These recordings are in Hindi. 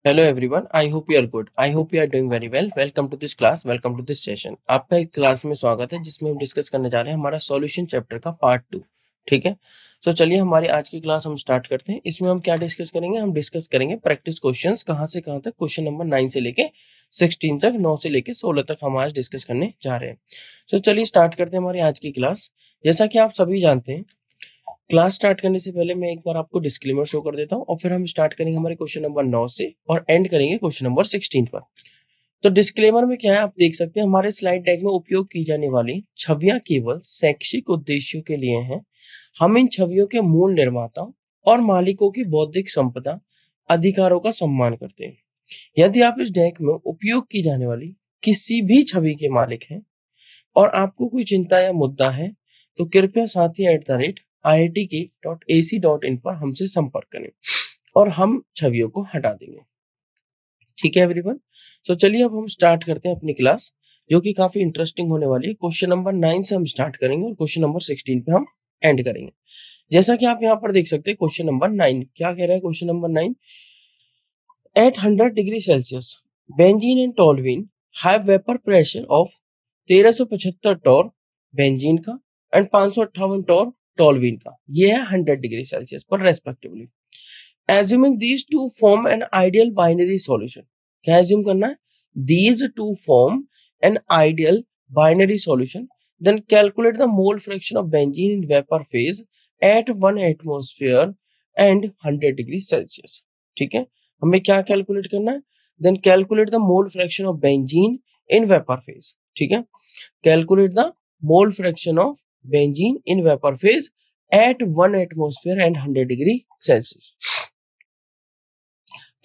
Hello everyone, I hope you are good. I hope you are doing very well. Welcome to this class, welcome to this session. आपका एक क्लास में स्वागत है जिसमें हम डिस्कस करने जा रहे हैं हमारा सॉल्यूशन चैप्टर का पार्ट 2। ठीक है, तो चलिए हमारी आज की क्लास हम स्टार्ट करते हैं। इसमें हम क्या डिस्कस करेंगे, हम डिस्कस करेंगे प्रैक्टिस क्वेश्चंस कहाँ से कहाँ तक, क्वेश्चन नंबर 9 से लेके 16 तक, 9 से लेके 16 तक हम आज डिस्कस करने जा रहे हैं। तो चलिए स्टार्ट करते हैं हमारी आज की क्लास। जैसा कि आप सभी जानते हैं, क्लास स्टार्ट करने से पहले मैं एक बार आपको डिस्क्लेमर शो कर देता हूँ और फिर हम स्टार्ट करेंगे हमारे क्वेश्चन नंबर 9 से और एंड करेंगे क्वेश्चन नंबर 16 पर। तो डिस्क्लेमर में क्या है आप देख सकते हैं, हमारे स्लाइड डेक में उपयोग की जाने वाली छवियां केवल शैक्षिक उद्देश्यों के लिए हैं। हम इन छवियों के मूल निर्माताओं और मालिकों की बौद्धिक संपदा अधिकारों का सम्मान करते हैं। यदि आप इस डेक में उपयोग की जाने वाली किसी भी छवि के मालिक हैं और आपको कोई चिंता या मुद्दा है तो कृपया साथी@iitk.ac.in पर हमसे संपर्क करें और हम छवियों को हटा देंगे। ठीक है एवरीवन, तो चलिए अब हम स्टार्ट करते हैं अपनी क्लास, जो कि काफी इंटरेस्टिंग होने वाली है। क्वेश्चन नंबर 9 से हम स्टार्ट करेंगे और क्वेश्चन नंबर 16 पे हम एंड करेंगे। जैसा कि आप यहाँ पर देख सकते हैं, क्वेश्चन नंबर 9 क्या कह रहा है। Question number 9, at 100 degree Celsius benzene and toluene have vapour pressure of 1375 torr benzene का एंड 558 टॉर टोल्यूइन का। ये है 100 डिग्री सेल्सियस पर respectively. Assuming these two form an ideal binary solution. क्या एज्यूम करना है? These two form an ideal binary solution, then calculate the mole fraction of benzene in vapour phase at 1 atmosphere and 100 degree Celsius. ठीक है, हमें क्या कैलकुलेट करना है? Then calculate the mole fraction of benzene in vapour phase. ठीक है, calculate the mole fraction of benzene in vapour phase at 1 atmosphere and 100 degree Celsius.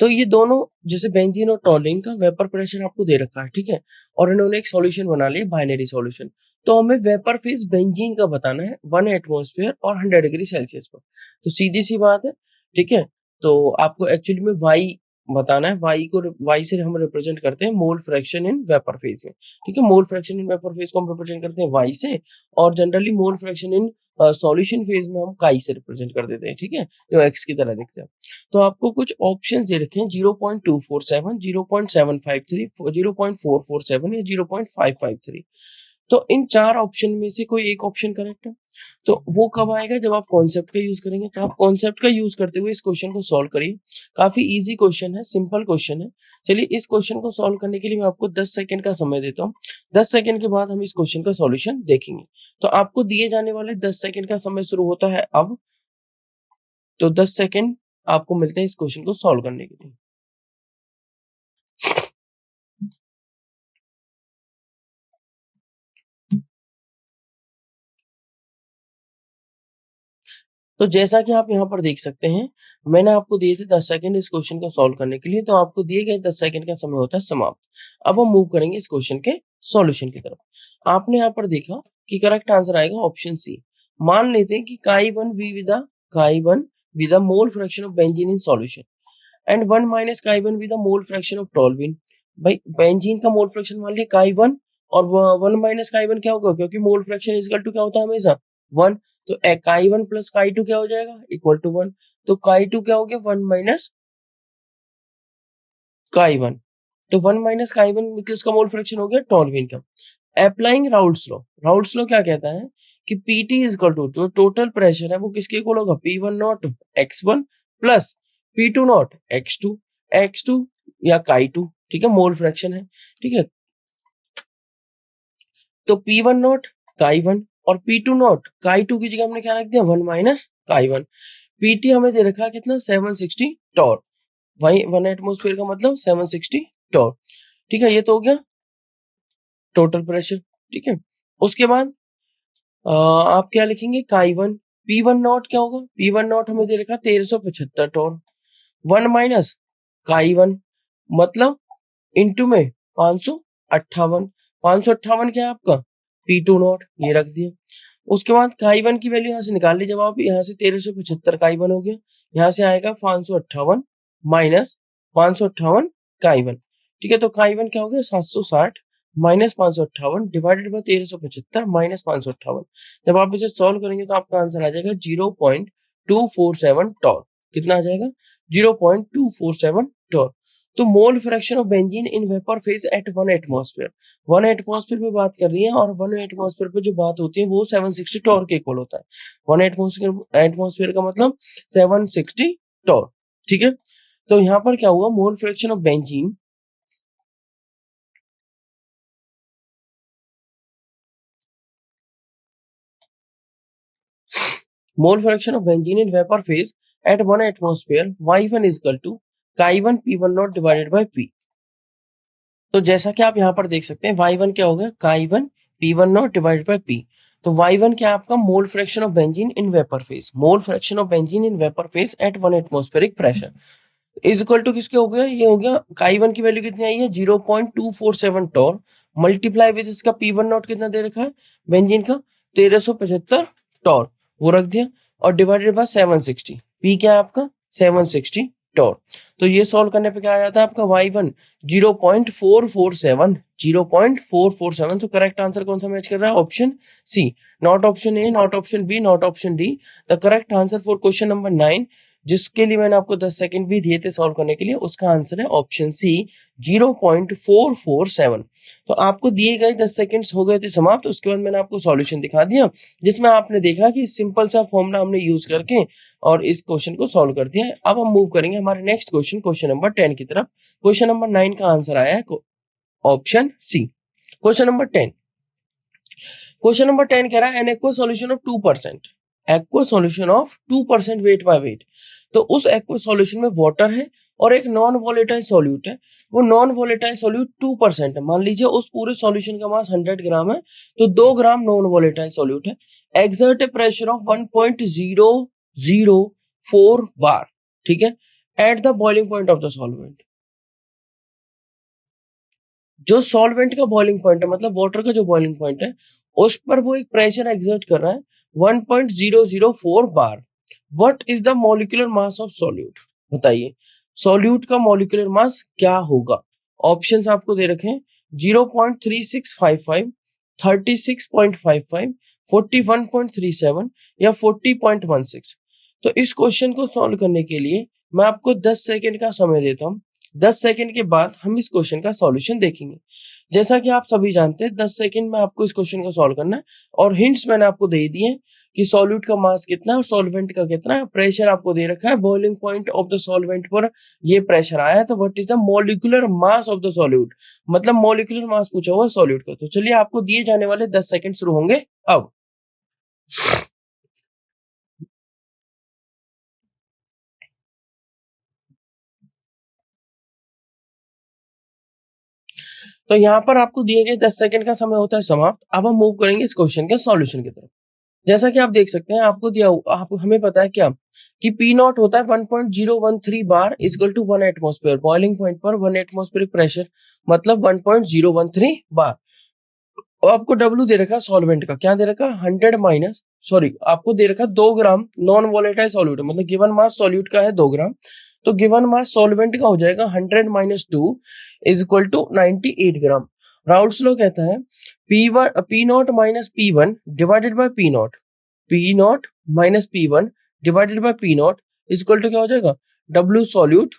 तो ये दोनों, जैसे बेंजीन और टोल्यूइन का वेपर प्रेशर आपको दे रखा है, ठीक है, और इन्होंने एक सॉल्यूशन बना लिया, बाइनरी सॉल्यूशन। तो हमें वेपर फेज बेंजीन का बताना है 1 एटमॉस्फेयर और 100 डिग्री सेल्सियस पर। तो सीधी सी बात है, ठीक है, तो आपको एक्चुअली में वाई बताना है। वाई से हम रिप्रेजेंट करते हैं mole fraction in vapour phase में। ठीक है, mole fraction in vapour phase को हम रिप्रेजेंट करते हैं वाई से, और generally mole fraction in solution phase में हम काई से रिप्रेजेंट कर देते हैं। ठीक है, जो एक्स की तरह दिखता है। तो आपको कुछ ऑप्शंस दे रखे हैं 0.247, 0.753, 0.447 या 0.553। तो इन चार ऑप्शन में से कोई एक ऑप्शन करेक्ट है। तो वो कब आएगा? जब आप कॉन्सेप्ट का यूज करेंगे। तो आप कॉन्सेप्ट का यूज करते हुए इस क्वेश्चन को सॉल्व करिए। काफी इजी क्वेश्चन है, सिंपल क्वेश्चन है। चलिए इस क्वेश्चन को सॉल्व करने के लिए मैं आपको 10 सेकंड का समय देता हूँ। 10 सेकंड के बाद हम इस क्वेश्चन का सॉल्यूशन देखेंगे। तो आपको दिए जाने वाले 10 सेकंड का समय शुरू होता है अब। तो 10 सेकंड आपको मिलते हैं इस क्वेश्चन को सॉल्व करने के लिए। तो जैसा कि आप यहाँ पर देख सकते हैं, मैंने आपको दिए थे 10 सेकंड इस क्वेश्चन को सॉल्व करने के लिए। तो आपको दिए गए 10 सेकंड का समय होता है समाप्त। अब हम मूव करेंगे इस क्वेश्चन के सॉल्यूशन की तरफ। आपने यहाँ पर देखा कि करेक्ट आंसर आएगा ऑप्शन सी। मान लेते हैं कि chi one with the mole fraction of benzene in solution and 1 minus chi one with the mole fraction of toluene. भाई बेंजीन का मोल फ्रैक्शन मान लिया काई 1, और 1 माइनस काई 1 क्या होगा? क्योंकि मोल फ्रैक्शन इक्वल टू क्या होता है हमेशा? 1। तो काई 1 प्लस काई 2 क्या हो जाएगा? Equal to 1। तो काई 2 क्या हो गया? 1 माइनस काई 1। तो 1 माइनस काई 1 किसका मोल फ्रैक्शन हो गया? टोल्यूइन का। अप्लाइंग राउल्ट्स लॉ क्या कहता है कि पीटी इज इक्वल टू, जो टोटल प्रेशर है वो किसके इक्वल होगा? P1 not x1 plus P2 not x2 या काई 2। ठीक है, मोल फ्रैक्शन है। ठीक है, तो P1 नॉट काई 1 और P2 नॉट काई 2 की जगह हमने क्या रख दिया? 1 माइनस काई 1। पीटी हमें दे रखा है कितना? 760 टॉर। वही 1 एटमोस्फेयर का मतलब 760 टॉर। ठीक है, ये तो हो गया टोटल प्रेशर। ठीक है, उसके बाद आप क्या लिखेंगे? काई 1। P1 नॉट क्या होगा? P1 नॉट हमें दे रखा 1375 टॉर। 1 माइनस काई 1 मतलब इंटू में 558। 558 क्या है आपका? P2 नॉट, ये रख दिया। उसके बाद काई 1 की वैल्यू यहाँ से निकाल ली। जब आप यहाँ से 1375 काई 1 हो गया, यहाँ से आएगा 558 माइनस 558 काई 1। ठीक है, तो काई 1 क्या हो गया? 760 माइनस 558 डिवाइडेड बाई 1375 माइनस 558। जब आप इसे सॉल्व करेंगे तो आपका आंसर आ जाएगा 0.247 टॉर। कितना आ जाएगा? 0.247 टॉर। तो mole fraction of benzene in vapour phase at 1 atmosphere, 1 atmosphere पे बात कर रही है, और 1 एटमॉस्फेयर पे जो बात होती है वो 760 टॉर के इक्वल होता है। 1 एटमॉस्फेयर का मतलब 760 टॉर। ठीक है, तो यहाँ पर क्या हुआ, मोल fraction of benzene mole fraction of benzene in vapor phase at 1 atmosphere, Y1 is equal to chi1 P1 naught divided by P। तो जैसा कि आप यहाँ पर देख सकते हैं, Y1 क्या हो गया, chi1 P1 naught divided by P। तो Y1 क्या है आपका, mole fraction of benzene in vapour phase, mole fraction of benzene in vapour phase at 1 atmospheric pressure is equal to किसके हो गया, ये हो गया chi1 की वैल्यू कितनी आई है 0.247 टॉर, मल्टीप्लाई विद इसका P1 नॉट कितना दे रखा है बेंजीन का 1375 टॉर, वो रख दिया, और डिवाइडेड बाय 760, P क्या है आपका 760 टॉर। तो ये सॉल्व करने पे क्या आ जाता है आपका y1 0.447, 0.447। तो करेक्ट आंसर कौन सा मैच कर रहा है, option C, not option A, not option B, not option D. The correct answer for question number 9, जिसके लिए मैंने आपको 10 सेकंड भी दिए थे सॉल्व करने के लिए, उसका आंसर है ऑप्शन सी 0.447। तो आपको दिए गए 10 सेकंड्स हो गए थे समाप्त। उसके बाद मैंने आपको सॉल्यूशन दिखा दिया, जिसमें आपने देखा कि सिंपल सा फॉर्मूला हमने यूज करके और इस क्वेश्चन को सॉल्व कर दिया है। अब हम मूव करेंगे हमारे नेक्स्ट क्वेश्चन, क्वेश्चन नंबर 10 की तरफ। क्वेश्चन नंबर 9 का आंसर आया है option C. Question number 10, question number 10 कह रहा है an aqua solution of 2%, aqua solution of 2% weight by weight. तो उस एक्वा सॉल्यूशन में वाटर है और एक नॉन वोलेटाइल सॉल्यूट है, वो नॉन वोलेटाइल सॉल्यूट 2% है। मान लीजिए उस पूरे सॉल्यूशन का मास 100 ग्राम है, तो 2 ग्राम नॉन वोलेटाइल सॉल्यूट है। एक्सर्ट ए प्रेशर ऑफ 1.004 बार, ठीक है, at the boiling point of the solvent. जो सॉल्वेंट का बॉइलिंग पॉइंट है, मतलब वाटर का जो बॉइलिंग पॉइंट है, उस पर वो एक प्रेशर एक्सर्ट कर रहा है 1.004 bar. What is the molecular mass of solute, बताइए सॉल्यूट का मॉलिक्यूलर मास क्या होगा। ऑप्शंस आपको दे रखे हैं 0.3655, 36.55, 41.37 या 40.16। तो इस क्वेश्चन को सॉल्व करने के लिए मैं आपको 10 सेकंड का समय देता हूँ। 10 सेकंड के बाद हम इस क्वेश्चन का सॉल्यूशन देखेंगे। जैसा कि आप सभी जानते हैं 10 सेकंड में आपको इस क्वेश्चन को सॉल्व करना है, और हिंट्स मैंने आपको दे दिए हैं कि सॉल्यूट का मास कितना है और सॉल्वेंट का कितना है। प्रेशर आपको दे रखा है, boiling point of the solvent पर ये प्रेशर आया है। तो what is the molecular mass of the solute, मतलब मॉलिक्यूलर मास पूछा हुआ सॉल्यूट का। तो चलिए आपको दिए जाने वाले 10 सेकंड शुरू होंगे अब। तो यहाँ पर आपको दिए गए 10 सेकंड का समय होता है समाप्त। अब हम मूव करेंगे इस क्वेश्चन के सॉल्यूशन की तरफ। जैसा कि आप देख सकते हैं, आपको दिया आप हमें पता है क्या कि पी नॉट होता है 1.013 bar equal to 1 atmosphere, boiling point पर 1 एटमॉस्फेरिक प्रेशर मतलब 1.013 बार। और आपको डब्ल्यू दे रखा है सॉल्वेंट का, क्या दे रखा है 100 माइनस, सॉरी आपको दे रखा है 2 ग्राम नॉन वोलेटाइल सॉल्यूट, मतलब गिवन मास सॉल्यूट का है 2 ग्राम, तो गिवन मास सॉल्वेंट का हो जाएगा 100 minus 2 is equal to 98 gram. Raoult's law कहता है P naught minus P one divided by P naught, P naught minus P one divided by P naught is equal to क्या हो जाएगा डब्ल्यू सॉल्यूट,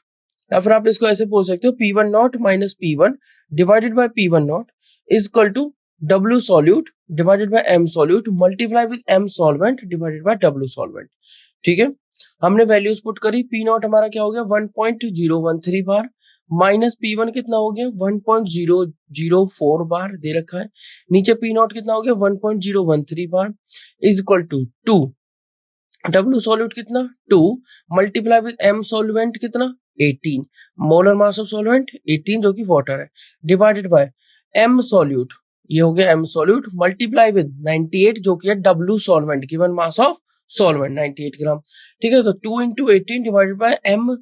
या फिर आप इसको ऐसे बोल सकते हो P one naught minus P one divided by P one naught is equal to W solute divided by M solute multiply with M solvent divided by W solvent। ठीक है, हमने वैल्यूज पुट करी। P नॉट हमारा क्या हो गया 1.013 बार, माइनस P1 कितना हो गया 1.004 बार दे रखा है, नीचे P नॉट कितना हो गया 1.013 bar is equal to 2, W solute कितना 2 मल्टीप्लाई विद M सॉल्वेंट कितना 18, मोलर मास ऑफ सॉल्वेंट 18 जो कि वाटर है, डिवाइडेड बाय M सॉल्यूट, ये हो गया M सॉल्यूट मल्टीप्लाई विद 98 जो कि है W solvent, given mass of solvent 98 ग्राम। ठीक है, तो 2 into 18 divided by M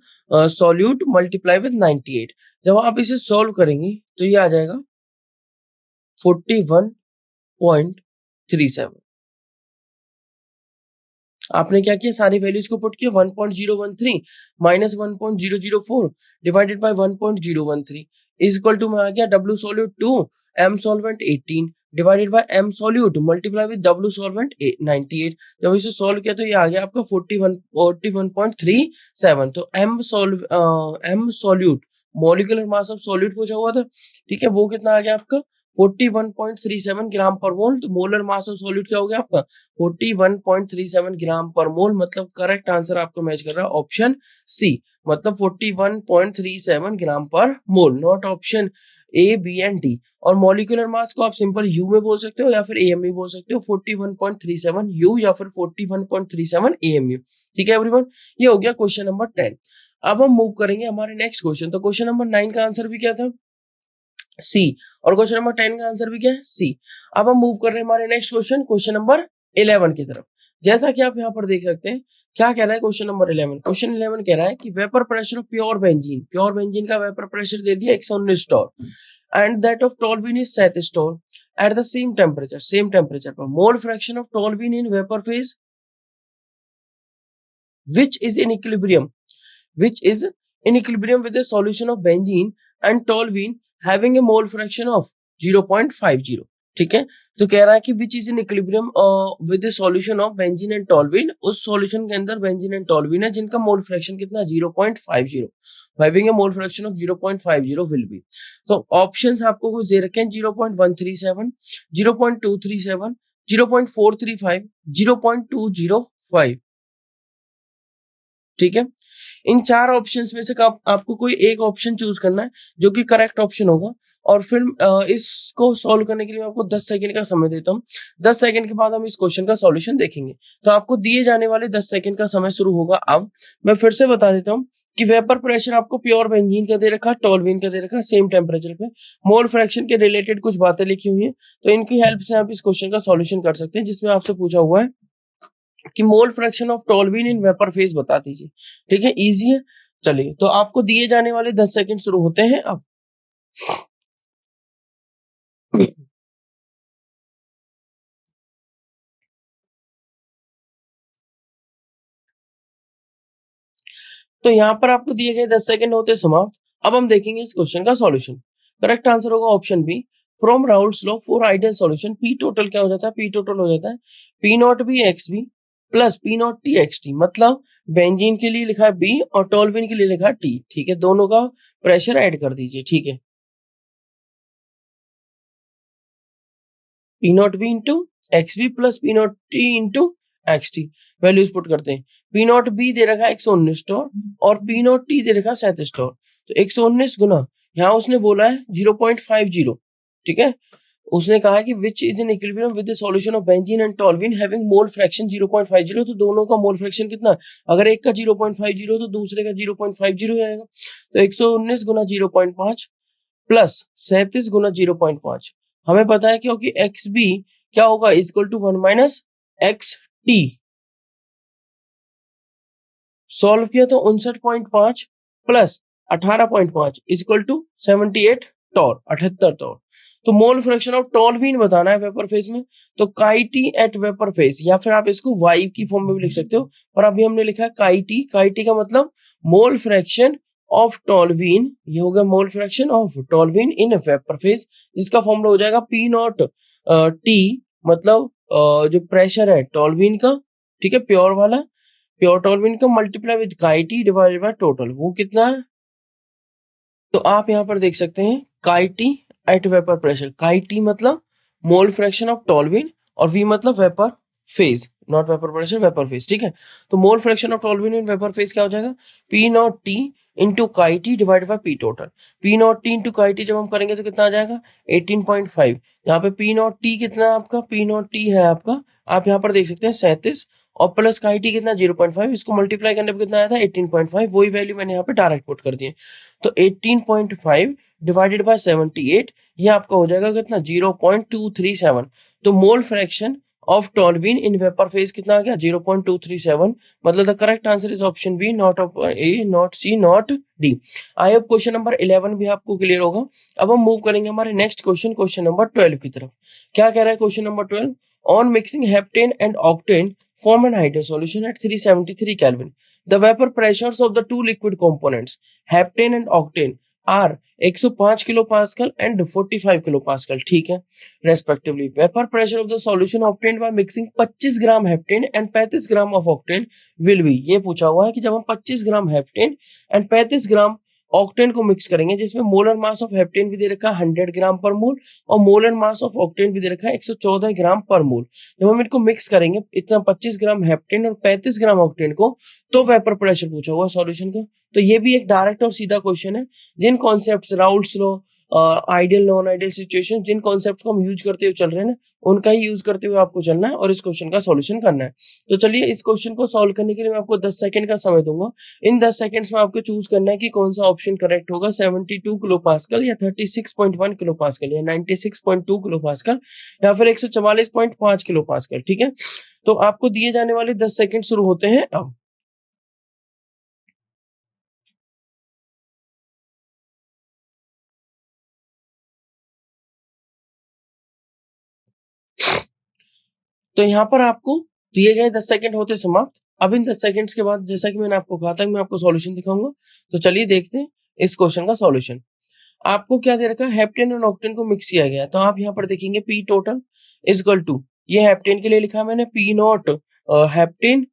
solute multiply with 98। जब आप इसे सॉल्व करेंगे तो ये आ जाएगा 41.37। आपने क्या किया, सारी वैल्यूज को पुट किया 1.013 minus 1.004 divided by 1.013 is equal to में आ गया W solute 2 M solvent 18 divided by M solute multiply with W solvent 98। जब इसे सॉल्व किया तो ये आ गया आपका 41.37। तो M solute molecular mass of solid पूछा हुआ था, ठीक है, वो कितना आ गया आपका 41.37 ग्राम पर मोल। तो मोलर मास ऑफ सॉलिड क्या हो गया आपका 41.37 ग्राम पर मोल, मतलब करेक्ट आंसर आपको मैच कर रहा है ऑप्शन सी, मतलब 41.37 gram per mole, not option A B and D. और मॉलिक्यूलर मास को आप सिंपल यू में बोल सकते हो या फिर एएम में बोल सकते हो, 41.37 यू या फिर 41.37 एएमयू। ठीक है एवरीवन, ये हो गया क्वेश्चन नंबर 10। अब हम मूव करेंगे हमारे नेक्स्ट क्वेश्चन। तो क्वेश्चन नंबर 9 का आंसर भी क्या था, सी, और क्वेश्चन नंबर 10 का आंसर भी क्या है, सी। अब हम मूव कर रहे हैं हमारे नेक्स्ट क्वेश्चन, क्वेश्चन नंबर 11 की तरफ। जैसा कि आप यहाँ पर देख सकते हैं, क्या कह रहा है क्वेश्चन नंबर 11। क्वेश्चन 11 कह रहा है कि vapour pressure of pure benzene का वेपर प्रेशर दे दिया 119 torr and that of toluene is 37 torr at the same temperature पर mole fraction of toluene in vapour phase which is in equilibrium with a solution of benzene and toluene having a mole fraction of 0.50। ठीक है, तो कह रहा है कि which is in equilibrium with a solution of benzene and toluene, उस solution के अंदर benzene and toluene है जिनका मोल फ्रैक्शन कितना 0.50, having a mole fraction of 0.50 will be। तो ऑप्शंस आपको कुछ दे रखे हैं 0.137, 0.237, 0.435, 0.205। ठीक है, इन चार ऑप्शंस में से आपको कोई एक ऑप्शन चूज करना है जो कि करेक्ट ऑप्शन होगा, और फिर इसको सॉल्व करने के लिए मैं आपको 10 सेकंड का समय देता हूँ। 10 सेकंड के बाद हम इस क्वेश्चन का सॉल्यूशन देखेंगे। तो आपको दिए जाने वाले 10 सेकंड का समय शुरू होगा अब। मैं फिर से बता देता हूँ कि वेपर प्रेशर आपको प्योर बेंजीन का दे रखा, टॉल्यूइन का दे रखा, सेम टेम्परेचर पे। मोल फ्रैक्शन के रिलेटेड कुछ बातें लिखी हुई है, तो इनकी हेल्प से आप इस क्वेश्चन का सॉल्यूशन कर सकते हैं, जिसमें आपसे पूछा हुआ है कि मोल fraction of toluene in vapour phase बता दीजिए। ठीक है, इजी है। चलिए, तो आपको दिए जाने वाले 10 सेकंड शुरू होते हैं अब। तो यहाँ पर आपको दिए गए 10 सेकंड होते समाप्त। अब हम देखेंगे इस क्वेश्चन का सॉल्यूशन। करेक्ट आंसर होगा option B. From Raoult's law for ideal solution P total क्या हो जाता है, पी टोटल हो जाता है P naught B X B plus P naught T X T, मतलब बेंजीन के लिए लिखा है बी और टॉल्यूइन के लिए लिखा है टी। ठीक है, दोनों का प्रेशर ऐड कर दीजिए। ठीक है, P naught B into X B plus P naught T into X T, values put करते हैं। पी नॉट बी दे रखा है 119 टॉर और पी नॉट टी दे रखा है 37 टॉर। तो 119 गुना, यहाँ उसने बोला है 0.50। ठीक है, उसने कहा है कि which is in equilibrium with the solution of benzene and toluene having mole fraction 0.50। तो दोनों का मोल फ्रैक्शन कितना, अगर एक का 0.50 तो दूसरे का 0.50 आएगा। तो 119 गुना 0.5 प्लस 37 गुना 0.5, हमें पता है क्योंकि एक्स बी क्या होगा equal to 1 minus X T. Solve किया तो 59.5 plus 18.5 equal to 78 torr, 78 torr. तो मोल फ्रैक्शन ऑफ टॉल्यूइन बताना है वेपर फेज में, तो काई टी एट वेपर फेज, या फिर आप इसको वाई की फॉर्म में भी लिख सकते हो, पर अभी हमने लिखा है काई टी का मतलब मोल फ्रैक्शन ऑफ टॉल्यूइन। ये होगा मोल fraction of toluene in vapour phase, जिसका फॉर्मूला हो जाएगा पी नॉट टी, मतलब जो प्रेशर है टॉल्यूइन का, ठीक है, प्योर टॉल्यूइन का मल्टीप्लाई विद काई टी डिवाइडेड बाय टोटल, वो कितना है। तो आप यहाँ पर देख सकते हैं काई टी एट वेपर प्रेशर, काई टी मतलब मोल फ्रैक्शन ऑफ टॉल्यूइन और वी मतलब vapour phase, not vapour pressure, vapour phase. ठीक है, तो mole fraction of toluene in vapour phase क्या हो जाएगा, पी नॉट टी इंटू काई T divide by P total. P naught T into काई टी जब हम करेंगे तो कितना आ जाएगा 18.5। यहाँ पे पी नॉट टी कितना है आपका, पी नॉट टी है आपका, आप यहाँ पर देख सकते हैं 37 और प्लस काई टी कितना 0.5, इसको मल्टीप्लाई करने पर कितना आया था 18.5, वही वैल्यू मैंने यहाँ पे डायरेक्ट पुट कर दी है। तो 18.5 डिवाइडेड बाय 78, ये आपका हो जाएगा कितना 0.237। तो mole fraction of toluene in vapour phase कितना आ गया 0.237, मतलब the correct answer is option B, not A, not C, not D. I hope question number 11 भी आपको क्लियर होगा। अब हम मूव करेंगे हमारे नेक्स्ट क्वेश्चन, क्वेश्चन नंबर 12 की तरफ। क्या कह रहा है question number 12, on mixing heptane and octane form an ideal solution at 373 Kelvin. The vapor pressures of the two liquid components, heptane and octane, are 105 kilopascal and 45 kilopascal. ठीक है, respectively. Vapor pressure of the solution obtained by mixing 25 gram heptane and 35 gram of octane will be, ये पूछा हुआ है कि जब हम 25 ग्राम हेप्टेन and 35 ग्राम ऑक्टेन को मिक्स करेंगे, जिसमें मोलर मास ऑफ हेप्टेन भी दे रखा है 100 ग्राम पर मोल और मोलर मास ऑफ ऑक्टेन भी दे रखा है 114 ग्राम पर मोल। जब हम इनको मिक्स करेंगे इतना 25 ग्राम हेप्टेन और 35 ग्राम ऑक्टेन को, तो वेपर प्रेशर पूछा हुआ सॉल्यूशन का। तो ये भी एक डायरेक्ट और सीधा क्वेश्चन है। जिन concept Raoult's law, ideal non ideal situation, जिन कॉन्सेप्ट को हम यूज करते हुए चल रहे हैं ना, उनका ही यूज करते हुए आपको चलना है और इस क्वेश्चन का सॉल्यूशन करना है। तो चलिए इस क्वेश्चन को सॉल्व करने के लिए मैं आपको 10 सेकंड का समय दूंगा। इन 10 सेकंड्स में आपको चूज करना है कि कौन सा ऑप्शन करेक्ट होगा, 72 किलो पास्कल या 36.1 किलो पास्कल या 96.2 किलो पास्कल या फिर 144.5 किलो पास्कल। ठीक है, तो आपको दिए जाने वाले 10 सेकंड शुरू होते हैं अब। तो यहाँ पर आपको दिए गए 10 सेकंड होते समाप्त। अब इन 10 सेकंड्स के बाद, जैसा कि मैंने आपको कहा था, मैं आपको सॉल्यूशन दिखाऊंगा। तो चलिए देखते हैं इस क्वेश्चन का सॉल्यूशन। आपको क्या दे रखा है, हेप्टेन और ऑक्टेन को मिक्स किया गया। तो आप यहाँ पर देखेंगे P total is equal to, ये हेप्टेन के लिए लिखा है मैंने, P naught heptane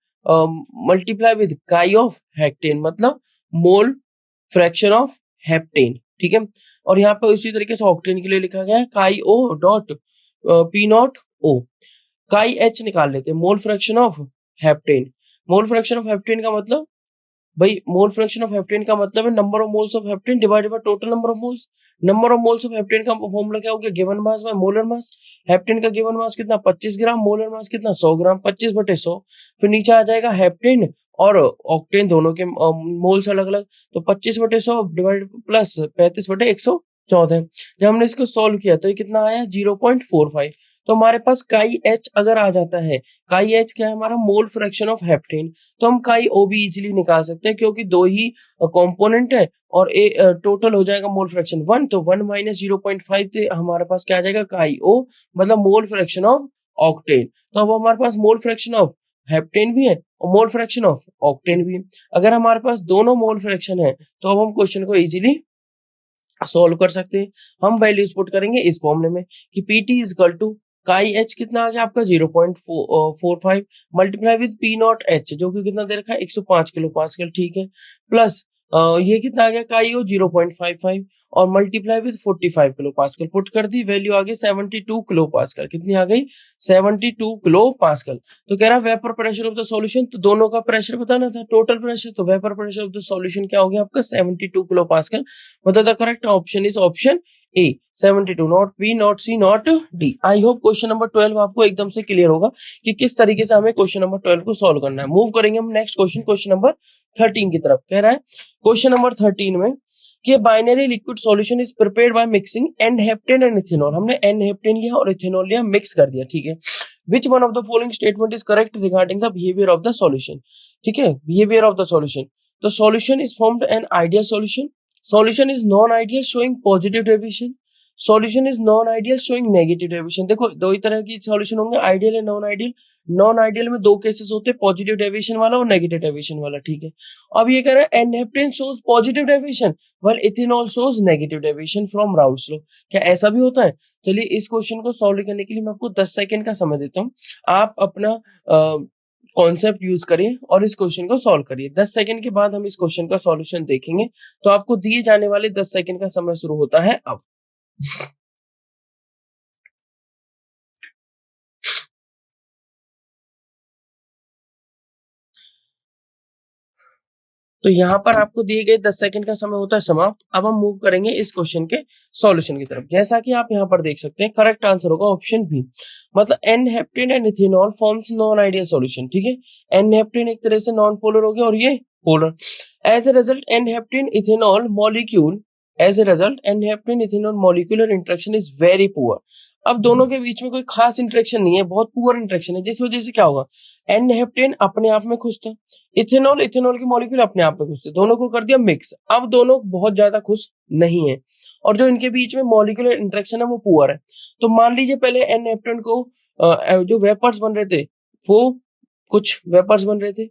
multiply with chi of heptane, मतलब मोल फ्रैक्शन ऑफ हेप्टेन। ठीक है, और यहाँ पे उसी तरीके से ऑक्टेन के लिए लिखा गया है काई ओ डॉट पी नॉट ओ। काई एच निकाल लेते हैं, मोल fraction of heptane. Mole fraction of heptane का मतलब, भाई मोल फ्रैक्शन ऑफ हेप्टेन का मतलब है number of moles of heptane divided by total number of moles. Number of moles of heptane का फॉर्मूला क्या हो गया, given mass by molar mass. Heptane का गिवन मास कितना, 25 ग्राम, मोलर मास कितना, 100 ग्राम, 25/100। फिर नीचे आ जाएगा हेप्टेन और ऑक्टेन दोनों के मोल्स अलग अलग, तो 25/100 डिवाइड प्लस 35/114। जब हमने इसको सॉल्व किया तो ये कितना आया, 0.45। तो हमारे पास काई एच अगर आ जाता है, काई एच क्या है हमारा, मोल फ्रैक्शन ऑफ हेप्टेन, तो हम काई ओ भी इजीली निकाल सकते हैं क्योंकि दो ही कंपोनेंट है और टोटल हो जाएगा मोल फ्रैक्शन 1, तो 1 माइनस 0.5 से हमारे पास क्या आ जाएगा, काई ओ, मतलब मोल फ्रैक्शन ऑफ ऑक्टेन। तो अब हमारे पास मोल फ्रैक्शन ऑफ हेप्टेन भी है और मोल फ्रैक्शन ऑफ ऑक्टेन भी है। अगर हमारे पास दोनों मोल फ्रैक्शन है तो अब हम क्वेश्चन को इजीली सॉल्व कर सकते हैं। हम वैल्यूज पुट करेंगे इस फॉर्मूले में कि P T is equal to chi H कितना आ गया आपका 0.45 multiply with P naught H जो कि कितना दे रखा है 105 किलो पास्कल। ठीक है, प्लस ये कितना आ गया काई ओ 0.55 और multiply with 45 kilo pascal. Put कर दी, वैल्यू आ गई 72 किलो पास्कल। कितनी आ गई, 72 किलो पास्कल। तो कह रहा है vapour pressure of the solution, तो दोनों का प्रेशर बताना था, टोटल प्रेशर। तो vapour pressure of the solution क्या हो गया आपका, 72 किलो पास्कल। मतलब the correct option is option A 72, not B not C not D. I hope question number 12 आपको एकदम से क्लियर होगा कि किस तरीके से हमें क्वेश्चन नंबर 12 को सॉल्व करना है। मूव करेंगे हम नेक्स्ट क्वेश्चन, क्वेश्चन नंबर 13 की तरफ। कह रहा है क्वेश्चन नंबर 13 में कि binary liquid solution is prepared by mixing n heptane and ethanol. हमने एन हेप्टेन लिया और इथेनॉल लिया, मिक्स कर दिया। ठीक है, which one of the following statement is correct regarding the behaviour of the solution. ठीक है, बिहेवियर ऑफ द सॉल्यूशन। तो solution is formed an ideal solution, solution is non-ideal showing positive deviation, solution is non-ideal showing negative deviation। देखो दो ही तरह की सॉल्यूशन होंगे, ideal and non ideal. Non ideal में दो केसेस होते हैं, पॉजिटिव डेविएशन वाला और नेगेटिव डेविएशन वाला। ठीक है, अब ये कह रहा है n-heptane shows positive deviation while ethanol shows negative deviation from Raoult's law. क्या ऐसा भी होता है? चलिए इस क्वेश्चन को सॉल्व करने के लिए मैं आपको 10 सेकंड का समय देता हूँ। आप अपना कॉन्सेप्ट यूज करिए और इस क्वेश्चन को सॉल्व करिए। 10 सेकंड के बाद हम इस क्वेश्चन का सॉल्यूशन देखेंगे। तो आपको दिए जाने वाले 10 सेकंड का समय शुरू होता है अब। तो यहाँ पर आपको दिए गए 10 सेकंड का समय होता है समाप्त। अब हम मूव करेंगे इस क्वेश्चन के सॉल्यूशन की तरफ। जैसा कि आप यहाँ पर देख सकते हैं, करेक्ट आंसर होगा ऑप्शन बी, मतलब n heptane and ethanol forms non ideal solution. ठीक है, एन हेप्टेन एक तरह से नॉन पोलर हो गया और ये polar. As a result n heptane ethanol molecule, as a result n heptane ethanol molecular interaction is very poor. अब दोनों के बीच में कोई खास इंटरेक्शन नहीं है, बहुत पुअर इंटरेक्शन है, जिस वजह से क्या होगा, एन हेप्टेन अपने आप में खुश था, इथेनॉल इथेनॉल के मॉलिक्यूल अपने आप में खुश थे, दोनों को कर दिया मिक्स। अब दोनों बहुत ज्यादा खुश नहीं है और जो इनके बीच में मॉलिक्यूलर इंटरेक्शन है वो पुअर है। तो मान लीजिए पहले एन हेप्टेन को जो वेपर्स बन रहे थे वो कुछ वेपर्स बन रहे थे,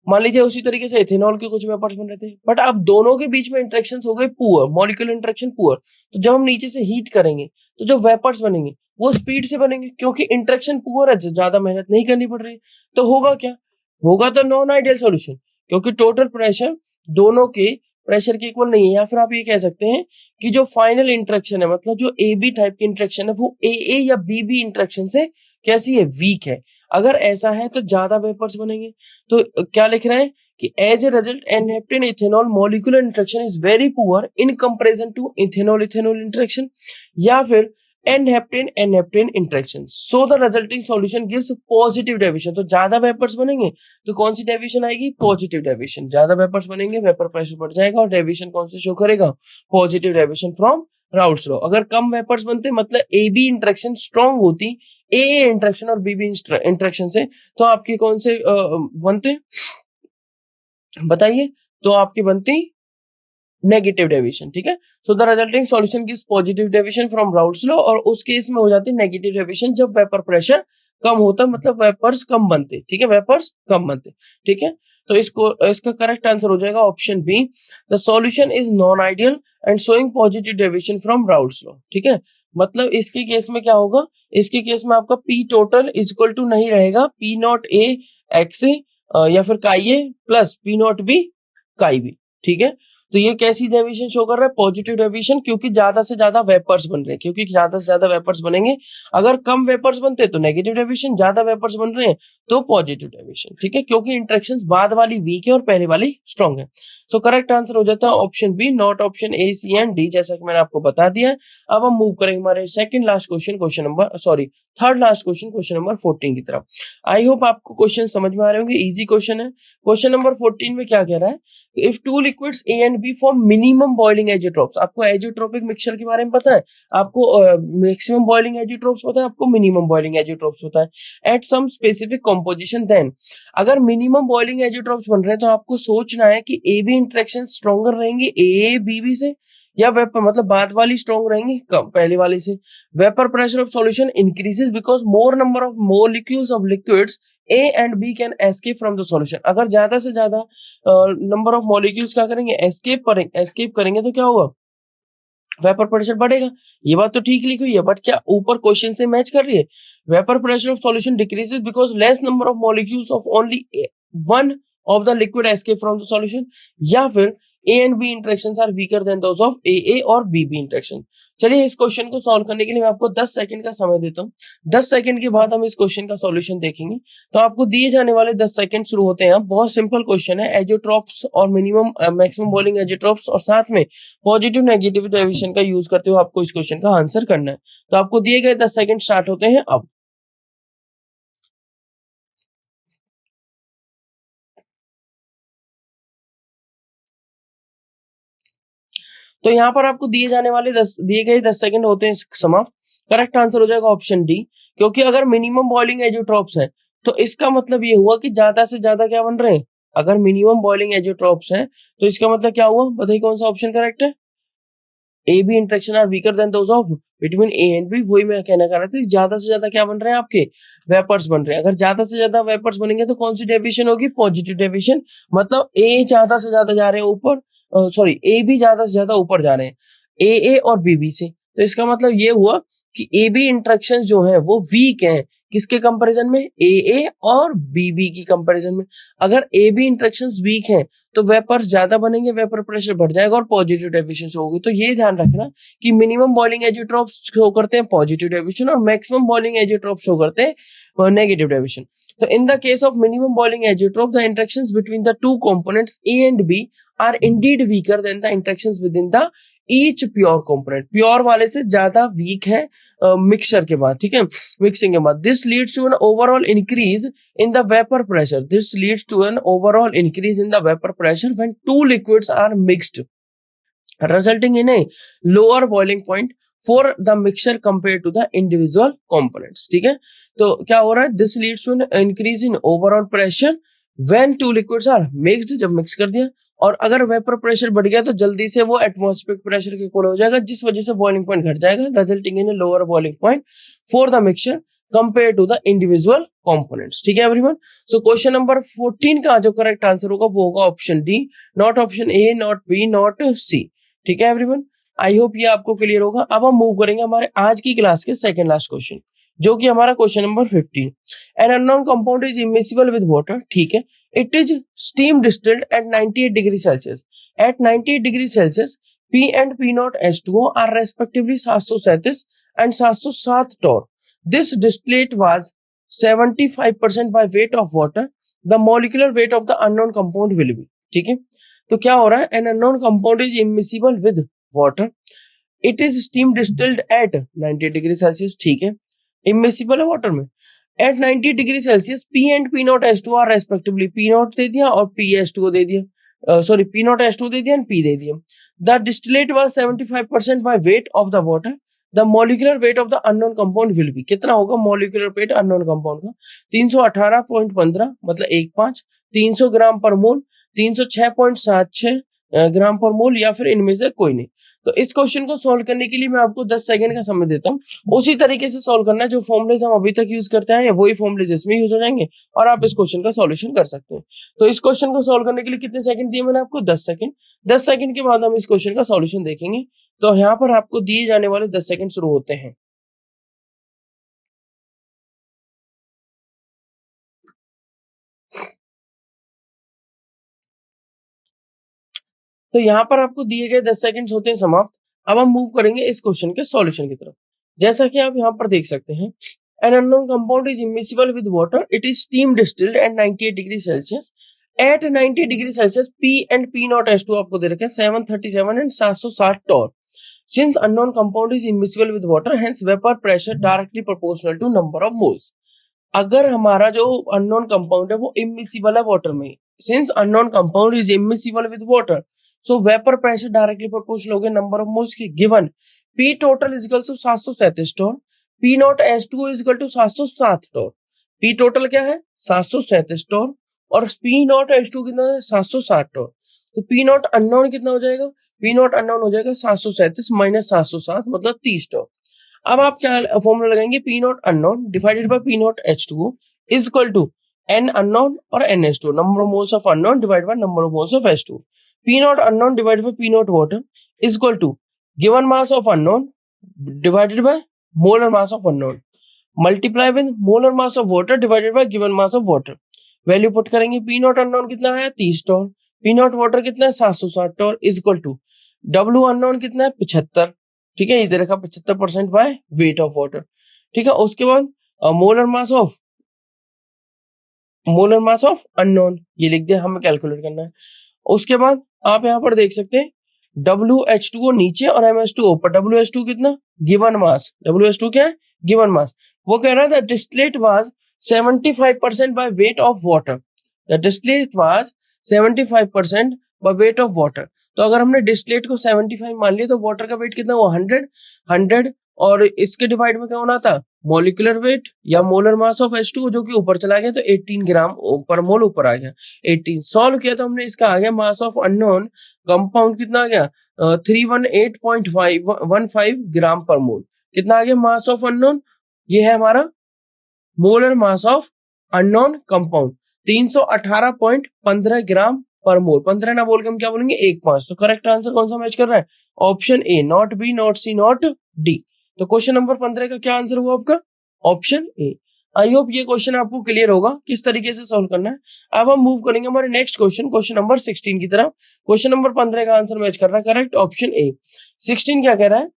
मान लीजिए उसी तरीके से इथेनॉल के कुछ वेपर्स बन रहे थे, बट अब दोनों के बीच में इंटरेक्शंस हो गए पुअर, मॉलिक्यूलर इंटरेक्शन पुअर। तो जब हम नीचे से हीट करेंगे तो जो वेपर्स बनेंगे वो स्पीड से बनेंगे क्योंकि इंटरेक्शन पुअर है, ज्यादा मेहनत नहीं करनी पड़ रही। तो होगा क्या, होगा तो नॉन आइडियल सॉल्यूशन, क्योंकि टोटल प्रेशर दोनों के प्रेशर के इक्वल नहीं है, या फिर आप ये कह सकते हैं कि जो फाइनल इंटरेक्शन है, मतलब जो ए बी टाइप की इंटरेक्शन है, वो ए या बी बी इंटरेक्शन से कैसी है, वीक है। अगर ऐसा है तो ज्यादा वेपर्स बनेंगे। तो क्या लिख रहे हैं कि as a result n heptane ethanol molecular interaction is very poor in comparison to ethanol ethanol interaction, या फिर n-heptane interaction, so the resulting solution gives positive deviation. तो ज्यादा वेपर्स बनेंगे तो कौन सी डेविएशन आएगी, पॉजिटिव डेविएशन। ज्यादा वेपर्स बनेंगे, वेपर प्रेशर बढ़ जाएगा और डेविएशन कौन से शो करेगा, positive deviation from Raoult's law. अगर कम वेपर्स बनते, मतलब ए बी इंटरेक्शन स्ट्रॉन्ग होती ए इंटरेक्शन और बी बी इंटरेक्शन से, तो आपके कौन से बनते बताइए, तो आपकी बनती नेगेटिव डेविएशन। ठीक है, सो the resulting solution gives positive deviation from Raoult's law, और उस केस में हो जाती है नेगेटिव डेविएशन जब वेपर प्रेशर कम होता है, मतलब वेपर्स कम बनते। ठीक है, वेपर्स कम बनते। ठीक है, तो इसका करेक्ट आंसर हो जाएगा option B, the solution is non ideal and showing positive deviation from Raoult's law. ठीक है, मतलब इसके केस में क्या होगा, इसके केस में आपका पी टोटल इक्वल टू नहीं रहेगा पी नॉट ए एक्स ए या फिर काई ए प्लस पी नॉट बी काई बी। ठीक है, तो ये कैसी डेविएशन शो कर रहा है, पॉजिटिव डेविएशन, क्योंकि ज्यादा से ज्यादा वेपर्स बन रहे हैं, क्योंकि ज्यादा से ज्यादा वेपर्स बनेंगे। अगर कम वेपर्स बनते तो नेगेटिव डेविएशन, ज्यादा वेपर्स बन रहे हैं तो पॉजिटिव डेविएशन। ठीक है, क्योंकि इंटरेक्शंस बाद वाली वीक है और पहले वाली स्ट्रॉन्ग है। सो करेक्ट आंसर हो जाता है option B, not option A C and D, जैसा कि मैंने आपको बता दिया है। अब हम मूव करेंगे हमारे second last question number third last question number 14 की तरफ। आई होप आपको क्वेश्चन समझ में आ रहे होंगे, इजी क्वेश्चन है। क्वेश्चन नंबर 14 में क्या कह रहा है, if two liquids A and B form minimum boiling azeotropes. आपको एजियोट्रोपिक मिक्सचर के बारे में पता है, आपको मैक्सिमम बॉइलिंग एजियोट्रॉप्स पता है, आपको मिनिमम बॉइलिंग एजियोट्रॉप्स पता है, at some specific composition, then अगर मिनिमम बॉइलिंग एजियोट्रॉप्स बन रहे हैं तो आपको सोचना है कि ए बी इंटरेक्शन स्ट्रॉन्गर रहेंगे ए बी बी से, या वेपर मतलब बाद वाली स्ट्रॉन्ग रहेंगी पहले वाली से। Vapour pressure of solution increases because more number of molecules of liquids A and B can escape from the solution. अगर ज्यादा से ज्यादा नंबर ऑफ मॉलिक्यूल्स क्या करेंगे, एस्केप करेंगे तो क्या होगा, वेपर प्रेशर बढ़ेगा। ये बात तो ठीक लिखी हुई है, बट क्या ऊपर क्वेश्चन से मैच कर रही है, vapour pressure of solution decreases because less number of molecules of only one of the liquid escape from the solution, या फिर A and B interactions are weaker than those of A और बी बी इंटरेक्शन। चलिए इस क्वेश्चन को सॉल्व करने के लिए मैं आपको 10 सेकंड का समय देता हूँ। 10 सेकंड के बाद हम इस क्वेश्चन का सॉल्यूशन देखेंगे। तो आपको दिए जाने वाले 10 सेकंड शुरू होते हैं। बहुत सिंपल क्वेश्चन है, एजियोट्रॉप्स और मिनिमम मैक्सिमम बॉइलिंग एजियोट्रॉप्स और साथ में पॉजिटिव नेगेटिव डेविएशन का यूज करते हुए आपको इस क्वेश्चन का आंसर करना है। तो आपको दिए गए 10 सेकंड स्टार्ट होते हैं अब। तो यहाँ पर आपको दिए गए 10 सेकंड होते हैं समाप्त। करेक्ट आंसर हो जाएगा ऑप्शन डी, क्योंकि अगर मिनिमम बॉइलिंग एजियोट्रॉप्स है तो इसका मतलब ये हुआ कि ज्यादा से ज्यादा क्या बन रहे हैं। अगर मिनिमम बॉइलिंग एजियोट्रॉप्स है तो इसका मतलब क्या हुआ, बताइए कौन सा ऑप्शन करेक्ट है, A B interaction are weaker than those of between A and B. वही मैं कहना चाह रहा था, ज्यादा से ज्यादा क्या बन रहे हैं, आपके वेपर्स बन रहे हैं। अगर ज्यादा से ज्यादा वेपर्स बनेंगे तो कौन सी डेविएशन होगी, पॉजिटिव डेविएशन। मतलब ए ज्यादा से ज्यादा जा रहे हैं ऊपर, ए बी ज्यादा से ज्यादा ऊपर जा रहे हैं ए और बी बी से। तो इसका मतलब ये हुआ कि ए बी इंटरेक्शन जो है वो वीक है, किसके कंपैरिजन में, ए और बी बी की कंपैरिजन में। अगर ए बी इंटरेक्शंस वीक हैं तो वेपर्स ज्यादा बनेंगे, वेपर प्रेशर बढ़ जाएगा और पॉजिटिव डेविएशन होगी। तो ये ध्यान रखना कि मिनिमम बॉइलिंग एजियोट्रॉप्स शो करते हैं पॉजिटिव डेविएशन और मैक्सिमम बॉइलिंग एजियोट्रॉप्स शो करते हैं नेगेटिव डेविएशन। तो in the case of minimum boiling azeotrope, the interactions between the two components A and B are indeed weaker than the interactions within the each pure component. Pure वाले से ज्यादा वीक है मिक्सचर के बाद, ठीक है, मिक्सिंग के बाद। This leads to an overall increase in the vapor pressure. This leads to an overall increase in the vapor pressure when two liquids are mixed, resulting in a lower boiling point for the mixture compared to the individual components. ठीक है, तो क्या हो रहा है, this leads to an increase in overall pressure when two liquids are mixed, जब मिक्स कर दिया। और अगर वेपर प्रेशर बढ़ गया तो जल्दी से वो एटमॉस्फेरिक प्रेशर के इक्वल हो जाएगा, जिस वजह से बॉइलिंग पॉइंट घट जाएगा, resulting in a lower boiling point for the mixture compare to the individual components. ठीक है एवरीवन, सो क्वेश्चन नंबर 14 का जो करेक्ट आंसर होगा वो होगा option D, not option A, not B, not C. ठीक है एवरीवन, आई होप ये आपको क्लियर होगा। अब हम मूव करेंगे हमारे आज की क्लास के सेकंड लास्ट क्वेश्चन, जो कि हमारा question number 15। An unknown compound is immiscible with water. ठीक है, It is steam distilled at 98 degrees Celsius. At 98 degrees Celsius, P and P naught H2O are respectively 737 and 707 torr. This distillate was 75% by weight of water. The molecular weight of the unknown compound will be. ठीक है, तो क्या हो रहा है? An unknown compound is immiscible with water. It is steam distilled at 98 degree Celsius. ठीक है, इमिसिबल है वाटर में. At 90 degree Celsius P and P naught H2 are respectively. P naught दे दिया और P H2O दे दिया. Sorry, P naught H2 दे दिया and P दे दिया. The distillate was 75% by weight of the water. The molecular weight of the unknown compound will be. कितना होगा molecular weight unknown compound का? 318.15 मतलब 1.5. 300 ग्राम पर मोल, 306.76 ग्राम पर मोल, या फिर इनमें से कोई नहीं. तो इस क्वेश्चन को सॉल्व करने के लिए मैं आपको 10 सेकंड का समय देता हूँ. उसी तरीके से सॉल्व करना है. जो फॉर्मुलेज हम अभी तक यूज करते हैं वही फॉर्मुलेज इसमें यूज हो जाएंगे और आप इस क्वेश्चन का सॉल्यूशन कर सकते हैं. तो इस क्वेश्चन को सॉल्व करने के लिए कितने सेकंड दिए मैंने आपको? 10 सेकंड. 10 सेकंड के बाद हम इस क्वेश्चन का सॉल्यूशन देखेंगे. तो यहाँ पर आपको दिए जाने वाले 10 सेकंड शुरू होते हैं. तो यहाँ पर आपको दिए गए 10 सेकंड्स होते हैं समाप्त. अब हम मूव करेंगे इस क्वेश्चन के सॉल्यूशन की तरफ. जैसा कि आप यहाँ पर देख सकते हैं, an unknown compound is immiscible with water. It is steam distilled at 98 degrees Celsius. At 90 degrees Celsius, P and P naught H2 आपको दे रखे हैं 737 and 760 torr. Since unknown compound is immiscible with water, hence vapor pressure directly proportional to number of moles. अगर हमारा जो अननोन कंपाउंड है वो इमिसिबल है वाटर में, since unknown compound is immiscible with water, so vapour pressure directly proportional हो गया नंबर ऑफ मोल्स के. Given P total is equal to 737 torr, P not H2O is equal to 707 torr. P total क्या है? 737 टोर और पी नॉट H2 कितना है? 760 टोर. तो पी नॉट अननोन कितना हो जाएगा? पी नॉट अननोन हो जाएगा 737 माइनस 707 मतलब 30 टोर. अब आप क्या फॉर्मूला लगाएंगे? P nought unknown divided by P not H2O is equal to N unknown और N H2O, number of moles of unknown divide by number of moles of H2O. P nought unknown divided by P nought water is equal to given mass of unknown divided by molar mass of unknown multiply with molar mass of water divided by given mass of water. Value put करेंगे. पी नॉट अननोन कितना है? 30 टोर. पी नॉट वाटर कितना है? 760 torr is equal to W unknown कितना है? 75. ठीक है, इधर रखा 75% बाय वेट ऑफ वाटर. ठीक है, उसके बाद मोलर मास ऑफ अननोन ये लिख दिया, हमें कैलकुलेट करना है. उसके बाद आप यहाँ पर देख सकते हैं WH2O नीचे और MH2O ऊपर. WH2 कितना? Given mass. WH2 क्या है? Given mass. वो कह रहा था distillate was 75% by weight of water. The distillate was 75% by weight of water. तो अगर हमने डिस्टिलेट को 75 मान लिया तो वाटर का वेट कितना हुआ? 100 और इसके डिवाइड में क्या होना था? मॉलिक्यूलर वेट या मोलर मास ऑफ H2O जो कि ऊपर चला गया तो 18 ग्राम पर मोल ऊपर आ गया. 18 सॉल्व किया तो हमने इसका आ गया मास ऑफ अननोन कंपाउंड कितना आ गया? 318.15 ग्राम पर मोल. कितना आ गया मास ऑफ अननोन? ये है हमारा molar mass of unknown compound 318.15 gram per मोल. 15 ना बोल के हम क्या बोलेंगे? 1.5. तो करेक्ट आंसर कौन सा मैच कर रहा है? Option A, not B, not C, not D. तो क्वेश्चन नंबर 15 का क्या आंसर हुआ आपका? Option A. आई होप ये क्वेश्चन आपको क्लियर होगा किस तरीके से सॉल्व करना है. अब हम मूव करेंगे हमारे नेक्स्ट क्वेश्चन, क्वेश्चन नंबर 16 की तरफ. क्वेश्चन नंबर 15 का आंसर मैच कर रहा है करेक्ट ऑप्शन ए. 16 क्या कह रहा है?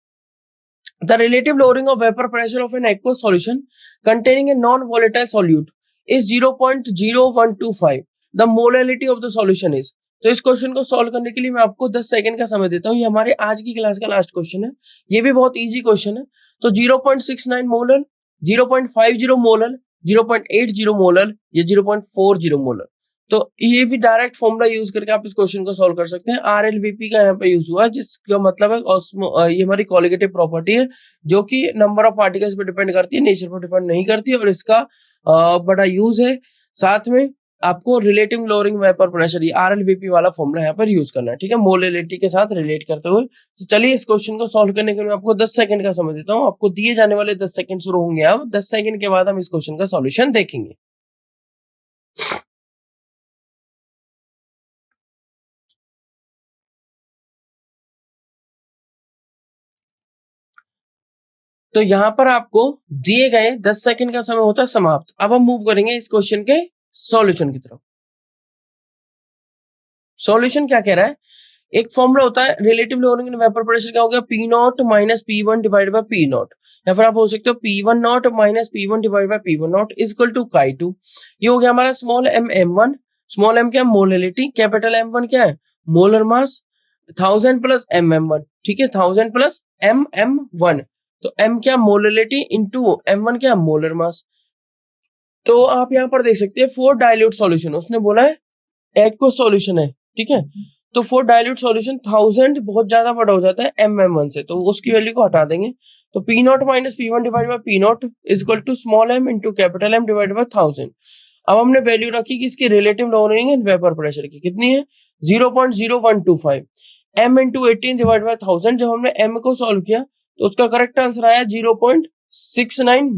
The relative lowering of vapor pressure of an aqueous solution containing a non-volatile solute is 0.0125. The molality of the solution is. तो इस क्वेश्चन को सॉल्व करने के लिए मैं आपको 10 सेकंड का समय देता हूँ. ये हमारे आज की क्लास का लास्ट क्वेश्चन है. ये भी बहुत इजी क्वेश्चन है. तो 0.69 मोलर, 0.50 मोलर, 0.80 मोलर, या 0.40 मोलर. तो ये भी डायरेक्ट फॉर्मूला यूज करके आप इस क्वेश्चन को सॉल्व कर सकते हैं. RLVP का यहाँ पे यूज हुआ है जिसका मतलब है ये हमारी क्वालिटेटिव प्रॉपर्टी है जो कि नंबर ऑफ पार्टिकल्स पे डिपेंड करती है, नेचर पर डिपेंड नहीं करती. और इसका बड़ा यूज है. साथ में आपको रिलेटिव लोअरिंग वेपर प्रेशर, ये RLVP वाला फॉर्मूला यहाँ पर यूज करना है. ठीक है, मोलैलिटी के साथ रिलेट करते हुए. तो चलिए इस क्वेश्चन को सॉल्व करने के लिए आपको 10 सेकंड का समय देता हूँ. आपको दिए जाने वाले 10 सेकंड शुरू होंगे. अब 10 सेकंड के बाद हम इस क्वेश्चन का सॉल्यूशन देखेंगे. तो यहाँ पर आपको दिए गए 10 सेकंड का समय होता है समाप्त. अब हम मूव करेंगे इस क्वेश्चन के सॉल्यूशन की तरफ. सॉल्यूशन क्या कह रहा है, एक फॉर्मूला होता है relative lowering in vapour pressure, क्या हो गया P naught minus P one divide by P naught, या फिर आप हो सकते हो P one naught minus P one divide by P one naught is equal to chi two. ये हो गया हमारा small m m one, small m क्या मोलिलिटी, कैपिटल एम वन क्या है molar mass, 1000 plus m m one, ठीक है 1000 प्लस एम एम वन, तो एम क्या मोलिलिटी इंटू एम वन क्या मोलर मास। तो आप यहाँ पर देख सकते हैं फोर डाइल्यूट सॉल्यूशन, उसने बोला है एक्वस सॉल्यूशन है, ठीक है, तो फॉर डाइल्यूट सॉल्यूशन 1000 बहुत ज्यादा बड़ा हो जाता है एम एम वन से, तो उसकी वैल्यू को हटा देंगे, तो P naught minus P one divide by P naught is equal to small m into capital M divide by 1000। अब हमने वैल्यू रखी कि इसकी relative lowering in vapour pressure की कितनी है 0.0125 एम इंटू 18 डिवाइड बाई 1000। जब हमने एम को सॉल्व किया तो उसका करेक्ट आंसर आया 0.69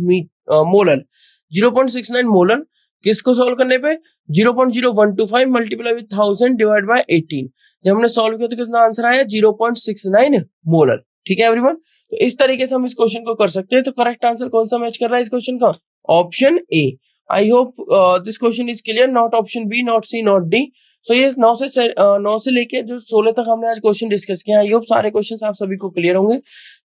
मोलर, 0.69 मोलर किसको सॉल्व करने पे 0.0125 मल्टीप्लाई विद 1000 डिवाइड बाय 18। जब हमने सॉल्व किया तो कितना आंसर आया 0.69 मोलर, ठीक है एवरीवन। तो इस तरीके से हम इस क्वेश्चन को कर सकते हैं। तो करेक्ट आंसर कौन सा मैच कर रहा है इस क्वेश्चन का, option A. I hope this question is clear, not option B, not C, not D. So ये 9 से लेके जो 16 तक हमने आज क्वेश्चन डिस्कस किया, आई होप सारे क्वेश्चन आप सभी को क्लियर होंगे,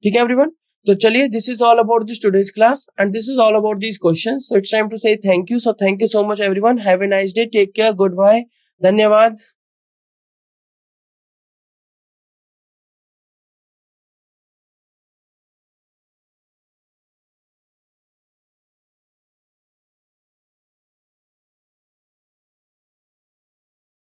ठीक है एवरीवन। तो चलिए, this is all about this today's class and this is all about this questions. So it's time to say thank you. So thank you so much everyone, have a nice day, take care, good bye, धन्यवाद।